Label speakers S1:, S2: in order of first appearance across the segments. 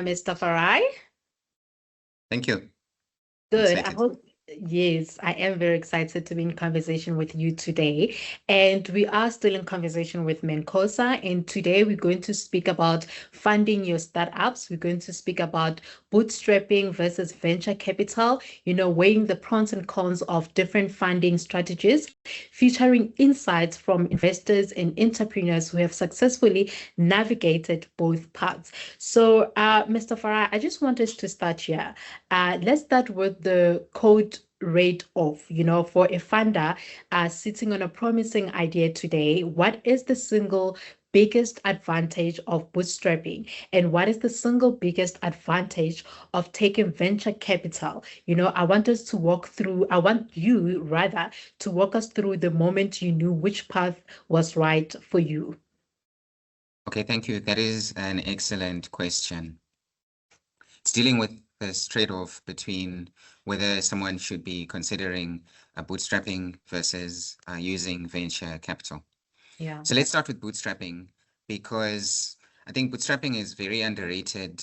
S1: Mr. Farai.
S2: Thank you. I'm
S1: Good. I
S2: excited.
S1: hope, yes, I am very excited to be in conversation with you today. And we are still in conversation with MANCOSA. And today we're going to speak about funding your startups. We're going to speak about bootstrapping versus venture capital, weighing the pros and cons of different funding strategies, featuring insights from investors and entrepreneurs who have successfully navigated both paths. So, Mr. Farah, I just want us to start here. Let's start with the code rate of, for a funder sitting on a promising idea today. What is the single biggest advantage of bootstrapping, and what is the single biggest advantage of taking venture capital? I want us to walk through, I want you rather to walk us through the moment you knew which path was right for you.
S2: Okay, thank you. That is an excellent question. It's dealing with this trade-off between whether someone should be considering bootstrapping versus using venture capital.
S1: Yeah.
S2: So let's start with bootstrapping, because I think bootstrapping is very underrated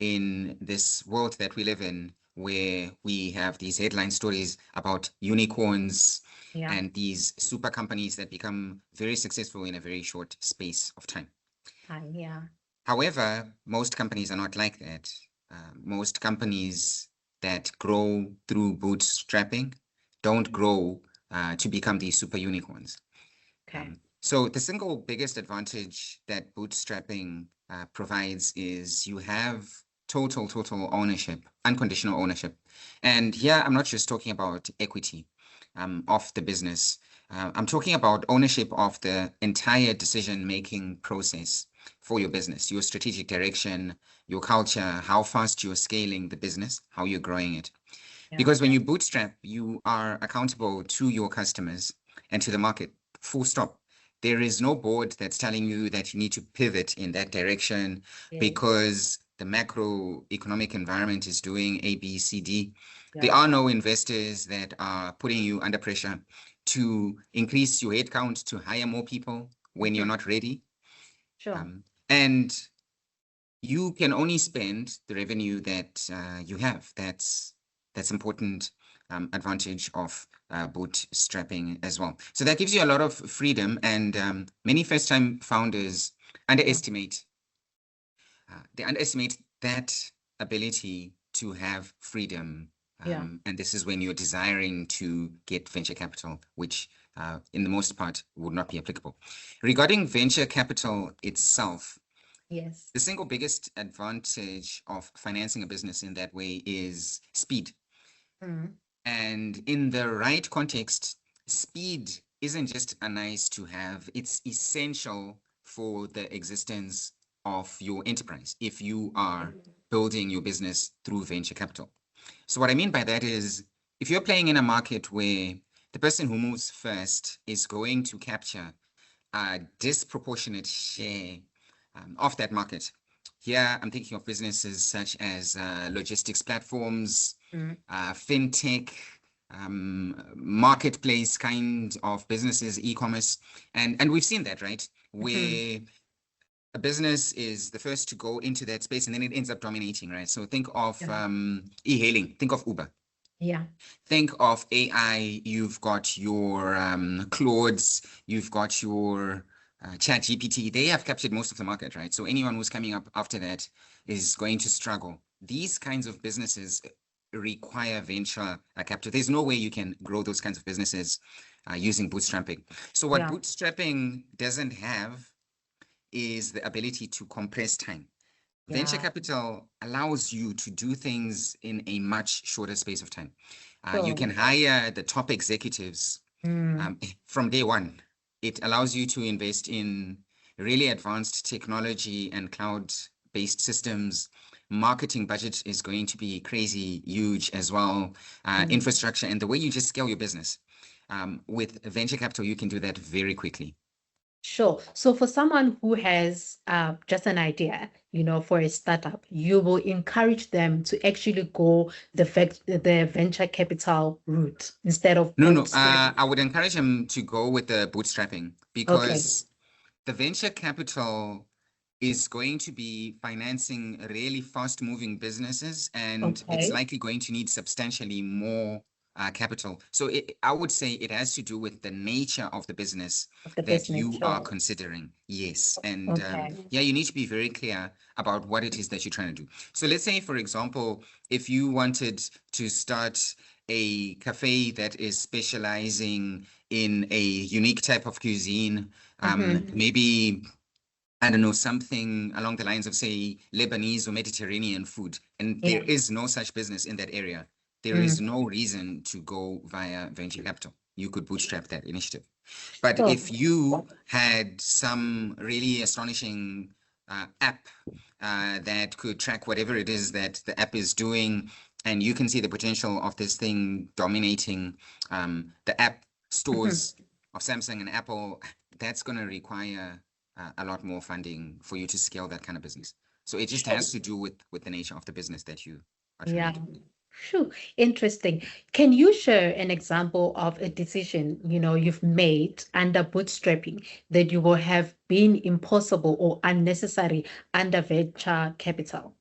S2: in this world that we live in, where we have these headline stories about unicorns and these super companies that become very successful in a very short space of time.
S1: Yeah.
S2: However, most companies are not like that. Most companies that grow through bootstrapping don't grow to become these super unicorns.
S1: Okay.
S2: So the single biggest advantage that bootstrapping provides is you have total ownership, unconditional ownership. And here I'm not just talking about equity of the business. I'm talking about ownership of the entire decision-making process for your business, your strategic direction, your culture, how fast you're scaling the business, how you're growing it. Because when you bootstrap, you are accountable to your customers and to the market, full stop. There is no board that's telling you that you need to pivot in that direction because the macroeconomic environment is doing A, B, C, D. There are no investors that are putting you under pressure to increase your headcount, to hire more people when you're not ready.
S1: Sure.
S2: And you can only spend the revenue that you have. That's important advantage of bootstrapping as well. So that gives you a lot of freedom, and many first-time founders underestimate that ability to have freedom. And this is when you're desiring to get venture capital, which in the most part would not be applicable. Regarding venture capital itself, the single biggest advantage of financing a business in that way is speed. And in the right context, speed isn't just a nice to have, it's essential for the existence of your enterprise if you are building your business through venture capital. So what I mean by that is, if you're playing in a market where the person who moves first is going to capture a disproportionate share of that market. Here, I'm thinking of businesses such as logistics platforms, fintech, marketplace kind of businesses, e-commerce. And we've seen that, right? Where a business is the first to go into that space and then it ends up dominating, right? So think of e-hailing, think of Uber. Think of AI, you've got your Claudes, you've got your ChatGPT. They have captured most of the market, right? So anyone who's coming up after that is going to struggle. These kinds of businesses require venture capital. There's no way you can grow those kinds of businesses using bootstrapping. So what bootstrapping doesn't have is the ability to compress time. Venture capital allows you to do things in a much shorter space of time. You can hire the top executives from day one. It allows you to invest in really advanced technology and cloud-based systems. Marketing budget is going to be crazy huge as well. Infrastructure and the way you just scale your business. With venture capital, you can do that very quickly.
S1: Sure. So for someone who has just an idea, for a startup, you will encourage them to actually go the venture capital route instead of
S2: No, I would encourage them to go with the bootstrapping, because the venture capital is going to be financing really fast-moving businesses, and it's
S1: Okay.
S2: likely going to need substantially more capital. So I would say it has to do with the nature of the business
S1: Of the
S2: that
S1: business,
S2: you are
S1: sure.
S2: considering. Yes. And
S1: Okay.
S2: yeah, you need to be very clear about what it is that you're trying to do. So let's say, for example, if you wanted to start a cafe that is specializing in a unique type of cuisine, maybe, I don't know, something along the lines of, say, Lebanese or Mediterranean food, and there
S1: Yeah.
S2: is no such business in that area, there is no reason to go via venture capital. You could bootstrap that initiative. But
S1: Sure.
S2: if you had some really astonishing app that could track whatever it is that the app is doing, and you can see the potential of this thing dominating the app stores of Samsung and Apple, that's going to require a lot more funding for you to scale that kind of business. So it just
S1: Sure.
S2: has to do with the nature of the business that you are trying
S1: Yeah.
S2: to do.
S1: Sure. Interesting. Can you share an example of a decision, you've made under bootstrapping that you will have been impossible or unnecessary under venture capital?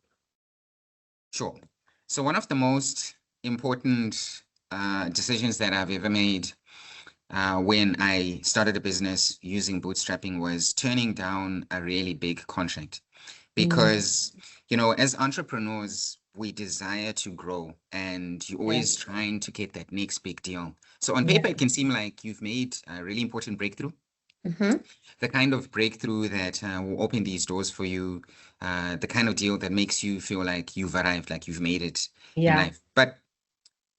S2: Sure. So one of the most important decisions that I've ever made when I started a business using bootstrapping was turning down a really big contract. Because, as entrepreneurs, we desire to grow, and you're
S1: Yeah.
S2: always trying to get that next big deal. So on
S1: Yeah.
S2: paper, it can seem like you've made a really important breakthrough,
S1: Mm-hmm.
S2: the kind of breakthrough that will open these doors for you, the kind of deal that makes you feel like you've arrived, like you've made it in
S1: Yeah.
S2: life. But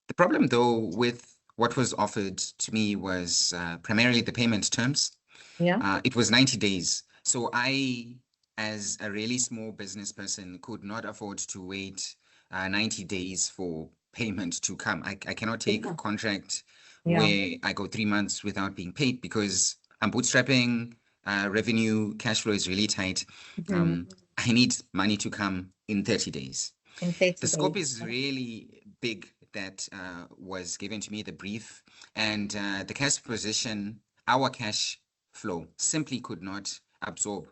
S2: the problem, though, with what was offered to me was primarily the payment terms.
S1: Yeah.
S2: It was 90 days. So I, as a really small business person, could not afford to wait 90 days for payment to come. I cannot take a contract
S1: Yeah.
S2: where I go 3 months without being paid because I'm bootstrapping, revenue, cash flow is really tight.
S1: Mm-hmm.
S2: I need money to come in 30 days.
S1: In
S2: The
S1: 30 days.
S2: scope is really big that was given to me, the brief, and the cash position, our cash flow simply could not absorb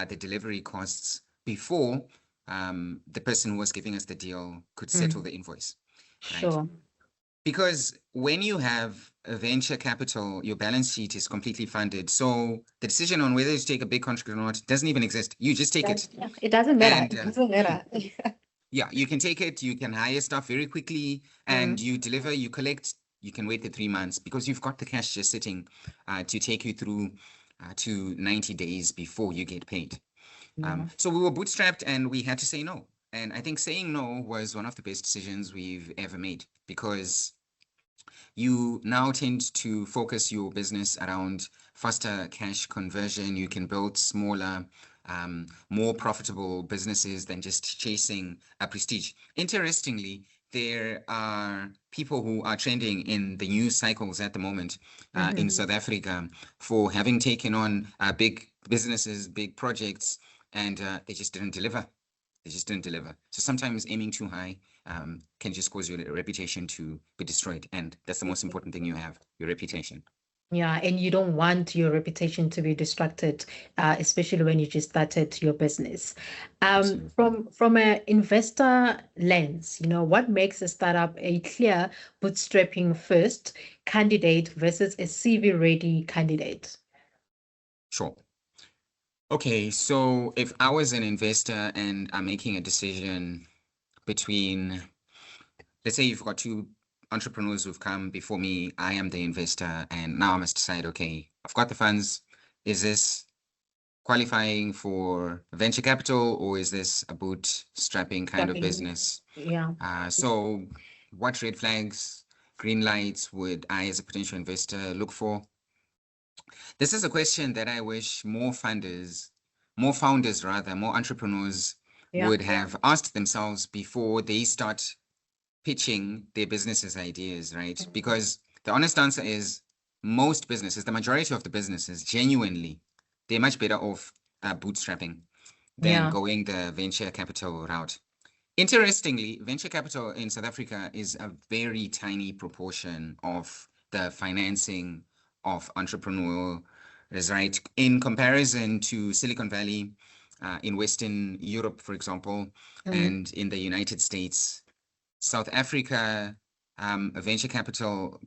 S2: the delivery costs before the person who was giving us the deal could settle
S1: Mm.
S2: the invoice, right?
S1: Sure.
S2: Because when you have a venture capital, your balance sheet is completely funded. So the decision on whether to take a big contract or not doesn't even exist. You just take it.
S1: Yeah. It doesn't matter.
S2: And
S1: It doesn't matter.
S2: yeah, you can take it, you can hire stuff very quickly, and
S1: Mm.
S2: you deliver, you collect, you can wait the 3 months because you've got the cash just sitting to take you through to 90 days before you get paid.
S1: Yeah.
S2: So we were bootstrapped and we had to say no. And I think saying no was one of the best decisions we've ever made because you now tend to focus your business around faster cash conversion. You can build smaller, more profitable businesses than just chasing a prestige. Interestingly, there are people who are trending in the news cycles at the moment in South Africa for having taken on big businesses, big projects, and they just didn't deliver. They just didn't deliver. So sometimes aiming too high can just cause your reputation to be destroyed. And that's the most important thing you have, your reputation.
S1: Yeah, and you don't want your reputation to be distracted, especially when you just started your business.
S2: Absolutely.
S1: From an investor lens, what makes a startup a clear bootstrapping first candidate versus a CV ready candidate?
S2: Sure. Okay, so if I was an investor and I'm making a decision between, let's say you've got two entrepreneurs who've come before me, I am the investor, and now I must decide, okay, I've got the funds. Is this qualifying for venture capital or is this a bootstrapping kind of
S1: Bootstrapping.
S2: business?
S1: Yeah.
S2: So what red flags, green lights would I, as a potential investor, look for? This is a question that I wish more founders rather, more entrepreneurs
S1: Yeah.
S2: would have asked themselves before they start pitching their businesses ideas, right? Because the honest answer is most businesses, the majority of the businesses, genuinely, they're much better off bootstrapping than
S1: Yeah.
S2: going the venture capital route. Interestingly, venture capital in South Africa is a very tiny proportion of the financing of entrepreneurs, right? In comparison to Silicon Valley, in Western Europe, for example, and in the United States. South Africa, venture capital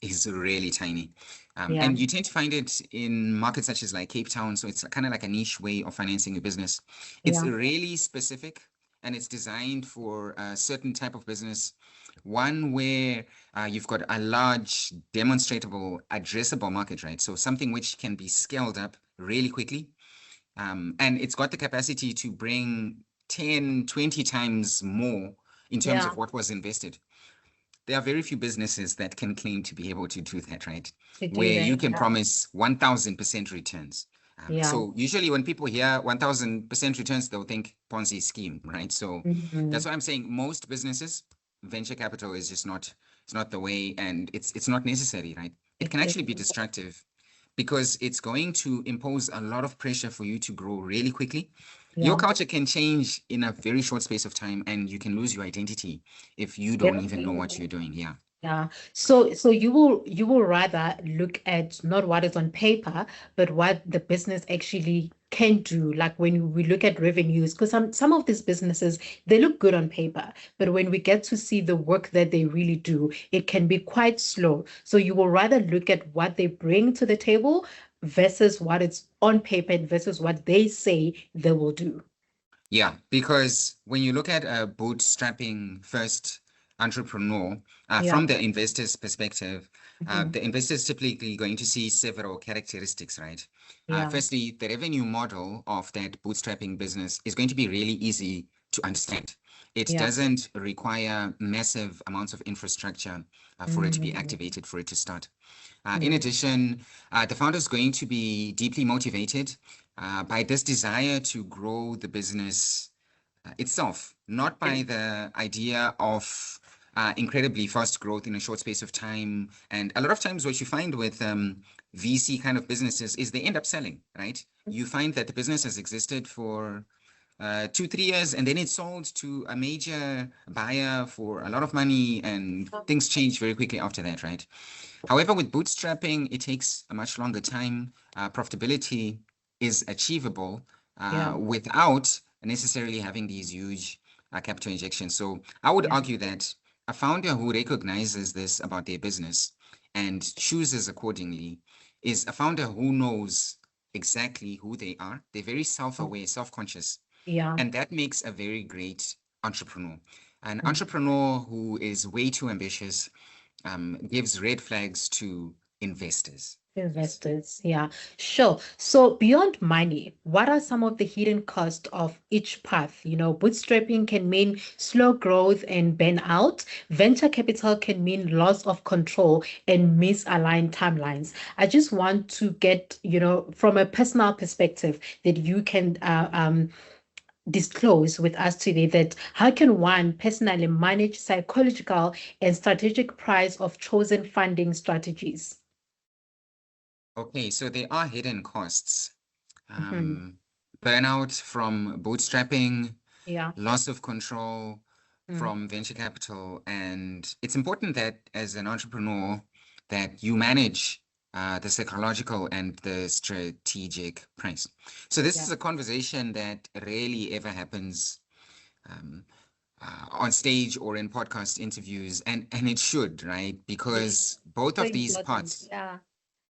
S2: is really tiny. And you tend to find it in markets such as like Cape Town. So it's kind of like a niche way of financing a business. It's really specific and it's designed for a certain type of business. One where you've got a large, demonstrable, addressable market, right? So something which can be scaled up really quickly. And it's got the capacity to bring 10, 20 times more in terms of what was invested. There are very few businesses that can claim to be able to do that, right? Where you can promise 1000% returns. So usually when people hear 1000% returns, they'll think Ponzi scheme, right? So that's why I'm saying most businesses, venture capital is just it's not the way, and it's not necessary, right? It can actually be destructive because it's going to impose a lot of pressure for you to grow really quickly. Your culture can change in a very short space of time, and you can lose your identity if you don't even know what you're doing. Yeah.
S1: Yeah. So you will rather look at not what is on paper, but what the business actually can do. Like when we look at revenues, because some of these businesses, they look good on paper, but when we get to see the work that they really do, it can be quite slow. So you will rather look at what they bring to the table versus what it's on paper versus what they say they will do.
S2: Yeah, because when you look at a bootstrapping first entrepreneur, from the investor's perspective, the investor's typically going to see several characteristics, right? Firstly, the revenue model of that bootstrapping business is going to be really easy to understand. It doesn't require massive amounts of infrastructure for it to be activated, for it to start. In addition, the founder is going to be deeply motivated by this desire to grow the business itself, not by the idea of incredibly fast growth in a short space of time. And a lot of times what you find with VC kind of businesses is they end up selling, right? You find that the business has existed for 2-3 years, and then it's sold to a major buyer for a lot of money, and things change very quickly after that, right? However, with bootstrapping, it takes a much longer time. Profitability is achievable without necessarily having these huge capital injections. So I would argue that a founder who recognizes this about their business and chooses accordingly is a founder who knows exactly who they are. They're very self-aware, self-conscious. And that makes a very great entrepreneur. An entrepreneur who is way too ambitious gives red flags to investors.
S1: Investors, yeah, sure. So beyond money, what are some of the hidden costs of each path? Bootstrapping can mean slow growth and burnout. Venture capital can mean loss of control and misaligned timelines. I just want to get, from a personal perspective that you can disclose with us today, that how can one personally manage psychological and strategic price of chosen funding strategies?
S2: Okay, so there are hidden costs. Burnout from bootstrapping, loss of control from venture capital. And it's important that as an entrepreneur that you manage the psychological and the strategic price. So this is a conversation that rarely ever happens on stage or in podcast interviews, and it should, right? Because both of these parts,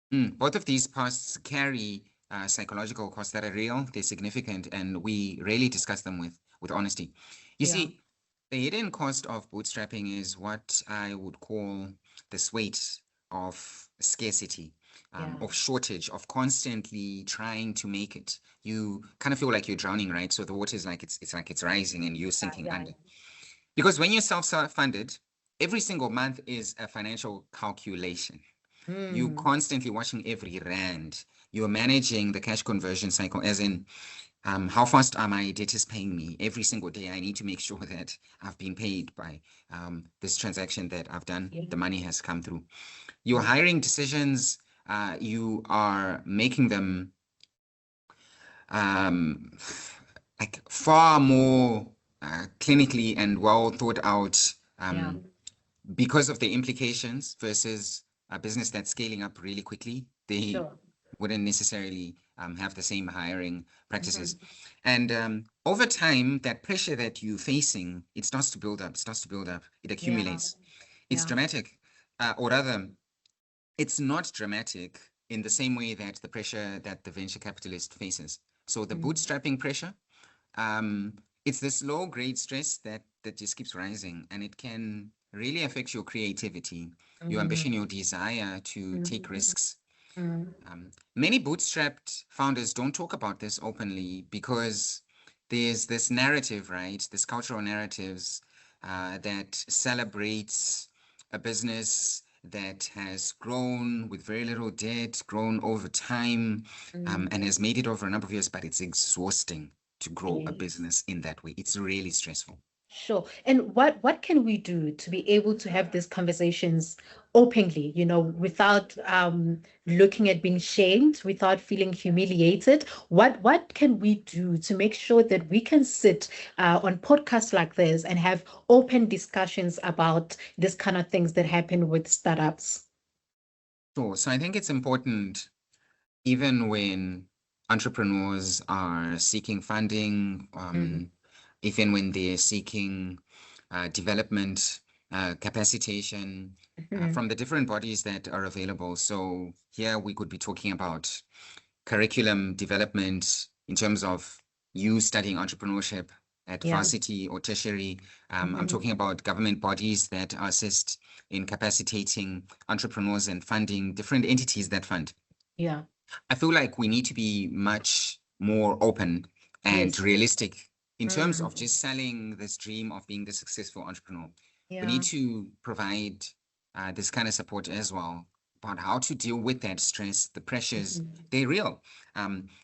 S2: both of these parts carry psychological costs that are real, they're significant, and we rarely discuss them with honesty. You see, the hidden cost of bootstrapping is what I would call this weight of scarcity, of shortage, of constantly trying to make it. You kind of feel like you're drowning, right? So the water is like it's rising and you're sinking under. Because when you're self-funded, every single month is a financial calculation. You're constantly watching every rand. You're managing the cash conversion cycle, as in how fast are my debtors paying me every single day? I need to make sure that I've been paid by this transaction that I've done. The money has come through. Your hiring decisions, you are making them like far more clinically and well thought out because of the implications versus a business that's scaling up really quickly. They wouldn't necessarily have the same hiring practices. And over time, that pressure that you're facing, it starts to build up, it accumulates. It's dramatic, or rather, it's not dramatic in the same way that the pressure that the venture capitalist faces. So the bootstrapping pressure, it's this low-grade stress that just keeps rising, and it can really affect your creativity, your ambition, your desire to take risks. Many bootstrapped founders don't talk about this openly because there's this narrative, right? This cultural narratives that celebrates a business that has grown with very little debt, grown over time, and has made it over a number of years, but it's exhausting to grow a business in that way. It's really stressful.
S1: Sure. And what can we do to be able to have these conversations openly, without looking at being shamed, without feeling humiliated? What can we do to make sure that we can sit on podcasts like this and have open discussions about this kind of things that happen with startups?
S2: Sure. So I think it's important, even when entrepreneurs are seeking funding, even when they're seeking development, capacitation from the different bodies that are available. So here we could be talking about curriculum development in terms of you studying entrepreneurship at varsity or tertiary. I'm talking about government bodies that assist in capacitating entrepreneurs and funding different entities that fund.
S1: Yeah.
S2: I feel like we need to be much more open and realistic in terms of just selling this dream of being the successful entrepreneur. We need to provide this kind of support as well about how to deal with that stress, the pressures. They're real.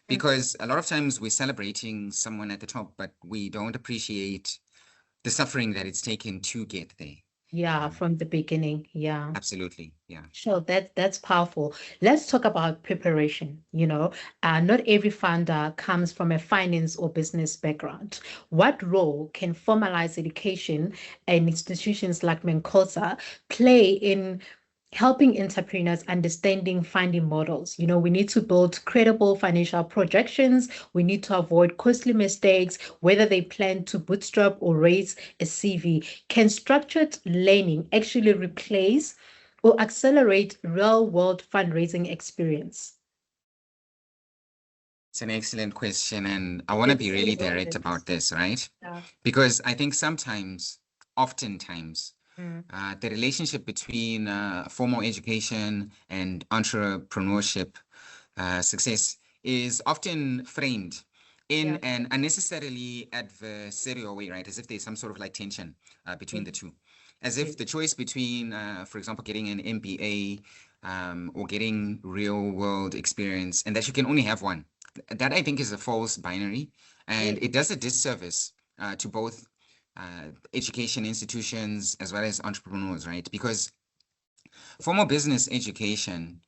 S2: Because a lot of times we're celebrating someone at the top, but we don't appreciate the suffering that it's taken to get there.
S1: Yeah, from the beginning. Yeah.
S2: Absolutely. Yeah.
S1: Sure, that's powerful. Let's talk about preparation. Not every founder comes from a finance or business background. What role can formalized education and institutions like MANCOSA play in helping entrepreneurs understanding funding models? We need to build credible financial projections. We need to avoid costly mistakes, whether they plan to bootstrap or raise a CV. Can structured learning actually replace or accelerate real-world fundraising experience?
S2: It's an excellent question, and I want to be really direct about this, right? Because I think oftentimes, the relationship between formal education and entrepreneurship success is often framed in an unnecessarily adversarial way, right? As if there's some sort of like tension between the two. As if the choice between, for example, getting an MBA or getting real world experience, and that you can only have one. That I think is a false binary, and it does a disservice to both education institutions as well as entrepreneurs, right? Because formal business education,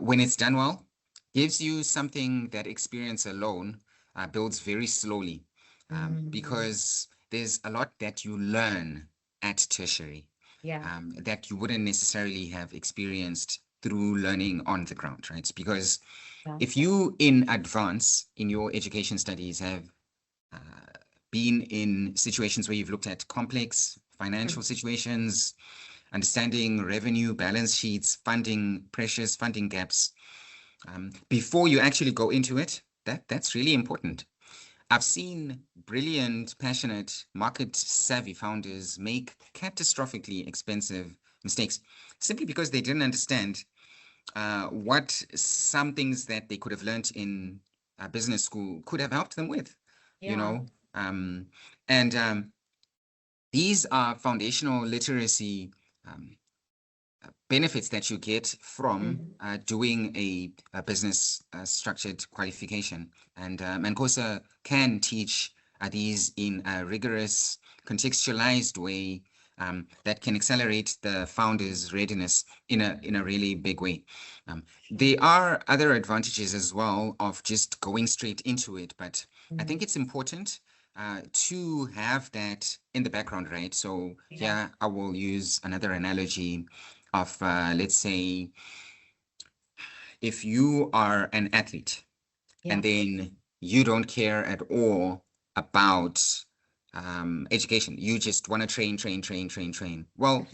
S2: when it's done well, gives you something that experience alone builds very slowly, because there's a lot that you learn at tertiary that you wouldn't necessarily have experienced through learning on the ground, right? Because if you in advance in your education studies have been in situations where you've looked at complex financial situations, understanding revenue, balance sheets, funding pressures, funding gaps, before you actually go into it, that's really important. I've seen brilliant, passionate, market-savvy founders make catastrophically expensive mistakes simply because they didn't understand what some things that they could have learned in business school could have helped them with, and these are foundational literacy benefits that you get from doing a business structured qualification. And MANCOSA can teach these in a rigorous, contextualized way that can accelerate the founder's readiness in a really big way. There are other advantages as well of just going straight into it, but I think it's important to have that in the background, right? So here I will use another analogy of, let's say, if you are an athlete and then you don't care at all about education. You just want to train. Well,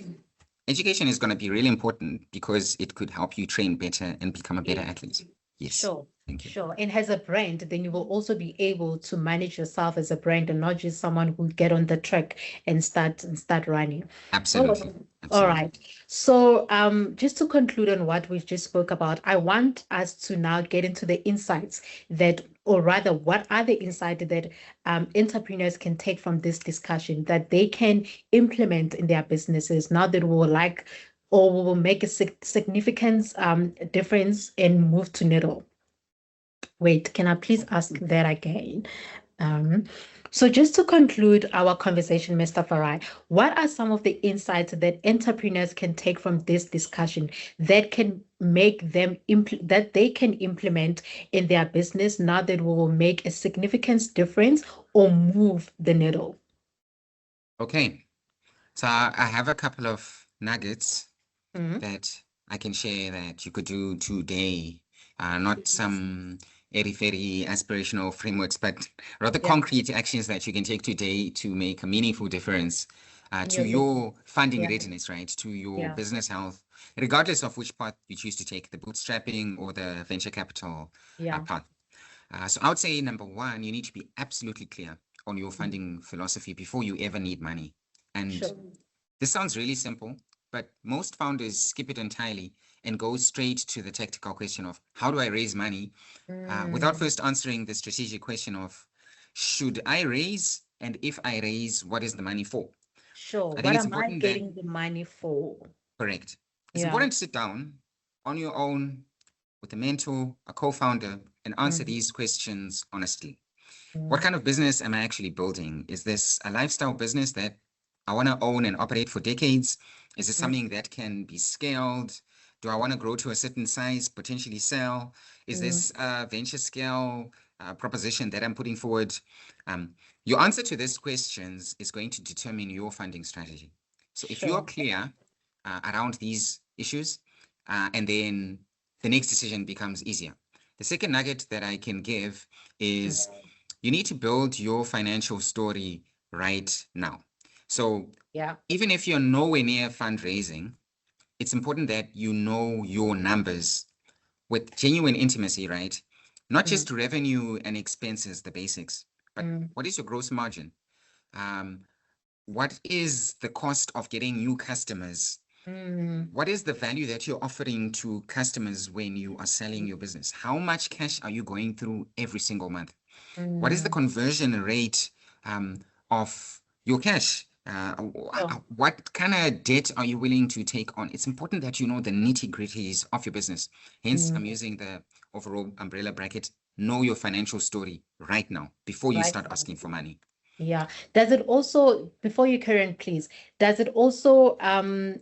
S2: education is going to be really important because it could help you train better and become a better athlete. Yes.
S1: Sure.
S2: Thank you.
S1: Sure. And as a brand, then you will also be able to manage yourself as a brand and not just someone who get on the track and start running.
S2: Absolutely.
S1: Oh, all
S2: Absolutely.
S1: right. So just to conclude on what we just spoke about, I want us to now get into the insights that, or rather, what are the insights that entrepreneurs can take from this discussion that they can implement in their businesses now that we will like or we will make a significant difference and move to needle. Wait, can I please ask that again? Um, so just to conclude our conversation, Mr. Farai, what are some of the insights that entrepreneurs can take from this discussion that can make them that they can implement in their business now that we will make a significant difference or move the needle?
S2: Okay. So I have a couple of nuggets
S1: Mhm.
S2: that I can share that you could do today. Not some airy-fairy aspirational frameworks, but rather
S1: Yeah.
S2: concrete actions that you can take today to make a meaningful difference
S1: In
S2: to
S1: your business.
S2: your funding
S1: Yeah.
S2: readiness, right? To your
S1: Yeah.
S2: business health, regardless of which path you choose to take, the bootstrapping or the venture capital
S1: Yeah.
S2: path. So I would say number one, you need to be absolutely clear on your
S1: Mhm.
S2: funding philosophy before you ever need money. And
S1: Sure.
S2: this sounds really simple, but most founders skip it entirely and go straight to the tactical question of how do I raise money without
S1: Mm.
S2: first answering the strategic question of should I raise? And if I raise, what is the money for?
S1: Sure.
S2: I think
S1: What
S2: it's
S1: am I
S2: important that,
S1: getting the money for?
S2: correct. It's
S1: Yeah.
S2: important to sit down on your own with a mentor, a co-founder, and answer
S1: Mhm.
S2: these questions honestly. What
S1: Mm.
S2: kind of business am I actually building? Is this a lifestyle business that I want to own and operate for decades? Is it
S1: Mhm.
S2: something that can be scaled? Do I want to grow to a certain size, potentially sell? Is
S1: Mm.
S2: this a venture scale proposition that I'm putting forward? Um, your answer to these questions is going to determine your funding strategy. So if you're
S1: Sure.
S2: clear around these issues, and then the next decision becomes easier. The second nugget that I can give is you need to build your financial story right now. So
S1: Yeah.
S2: even if you're nowhere near fundraising, it's important that you know your numbers with genuine intimacy, right? Not
S1: Mm.
S2: just revenue and expenses, the basics, but
S1: Mm.
S2: what is your gross margin? Um, what is the cost of getting new customers?
S1: Mm.
S2: What is the value that you're offering to customers when you are selling your business? How much cash are you going through every single month? What is the
S1: Mm.
S2: conversion rate of your cash?
S1: Sure.
S2: What kind of debt are you willing to take on? It's important that you know the nitty-gritties of your business. Hence,
S1: Mm.
S2: I'm using the overall umbrella bracket. Know your financial story right now before you
S1: Right.
S2: start asking for money.
S1: Yeah. Does it also, before you carry on, please, does it also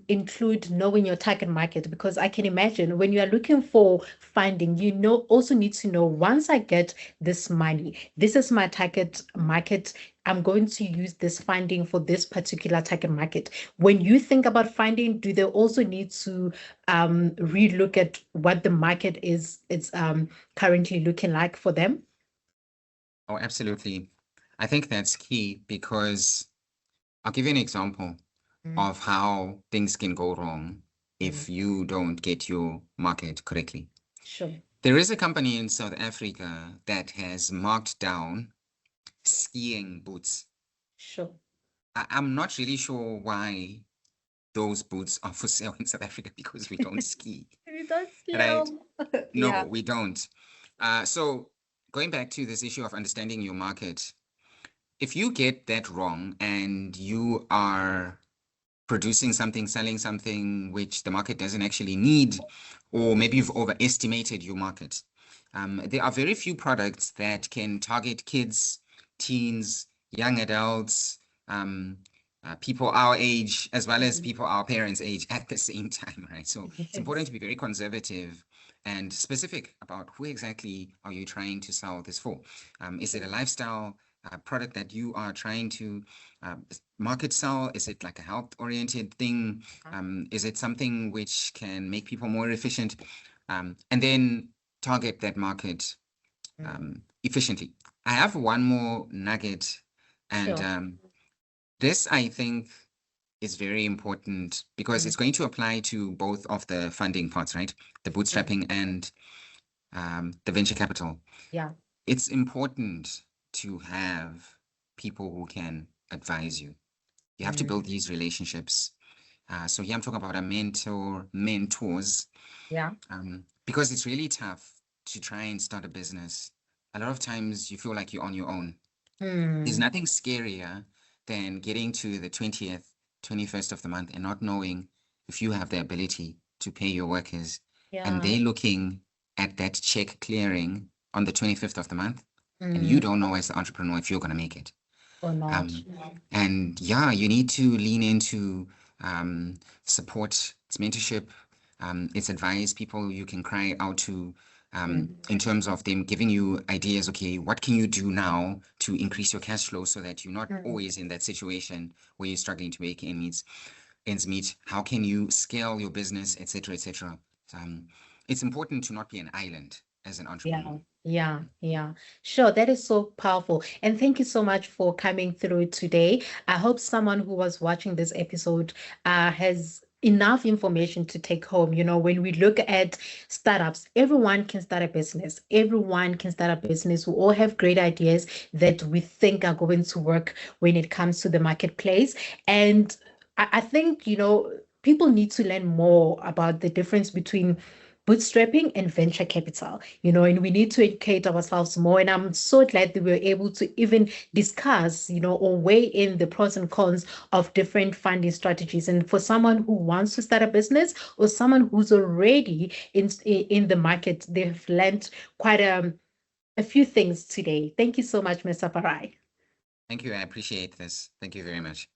S1: include knowing your target market? Because I can imagine when you are looking for funding, you know, also need to know once I get this money, this is my target market. I'm going to use this funding for this particular target market. When you think about funding, do they also need to relook at what the market is it's currently looking like for them?
S2: Oh, absolutely. I think that's key because I'll give you an example
S1: Mm.
S2: of how things can go wrong
S1: Mm.
S2: if you don't get your market correctly.
S1: Sure.
S2: There is a company in South Africa that has marked down skiing boots.
S1: Sure.
S2: I'm not really sure why those boots are for sale in South Africa because we don't ski,
S1: You don't
S2: right?
S1: skill.
S2: No,
S1: Yeah.
S2: we don't. So going back to this issue of understanding your market, if you get that wrong and you are producing something, selling something which the market doesn't actually need, or maybe you've overestimated your market. There are very few products that can target kids, teens, young adults, um, people our age, as well as
S1: Mhm.
S2: people our parents' age at the same time, right? So it's important
S1: Yes.
S2: to be very conservative and specific about who exactly are you trying to sell this for. Is it a
S1: Sure.
S2: lifestyle product that you are trying to market sell? Is it like a health-oriented thing? Is it something which can make people more efficient? And then target that market efficiently. I have one more nugget, and
S1: Sure.
S2: this I think is very important because it's going to apply to both of the funding parts, right? The bootstrapping and the venture capital.
S1: Yeah.
S2: It's important to have people who can advise you. You have to build these relationships. So here I'm talking about a mentors,
S1: Yeah.
S2: because it's really tough to try and start a business. A lot of times you feel like you're on your own. There's nothing scarier than getting to the 20th, 21st of the month and not knowing if you have the ability to pay your workers, and
S1: Yeah.
S2: they're looking at that check clearing on the 25th of the month, and you
S1: Mm.
S2: don't know as the entrepreneur if you're going to make it.
S1: Or not.
S2: And yeah, you need to lean into support, it's mentorship, it's advice, people you can cry out to, in terms of them giving you ideas. Okay, what can you do now to increase your cash flow so that you're not always in that situation where you're struggling to make ends meet? How can you scale your business, etc., etc. It's important to not be an island as an entrepreneur.
S1: Yeah. Sure, that is so powerful. And thank you so much for coming through today. I hope someone who was watching this episode has enough information to take home. You know, when we look at startups, everyone can start a business. Everyone can start a business. We all have great ideas that we think are going to work when it comes to the marketplace. And I think, you know, people need to learn more about the difference between bootstrapping and venture capital, you know, and we need to educate ourselves more. And I'm so glad that we were able to even discuss, you know, or weigh in the pros and cons of different funding strategies. And for someone who wants to start a business or someone who's already in the market, they've learned quite a few things today. Thank you so much, Mr. Farai.
S2: Thank you. I appreciate this. Thank you very much.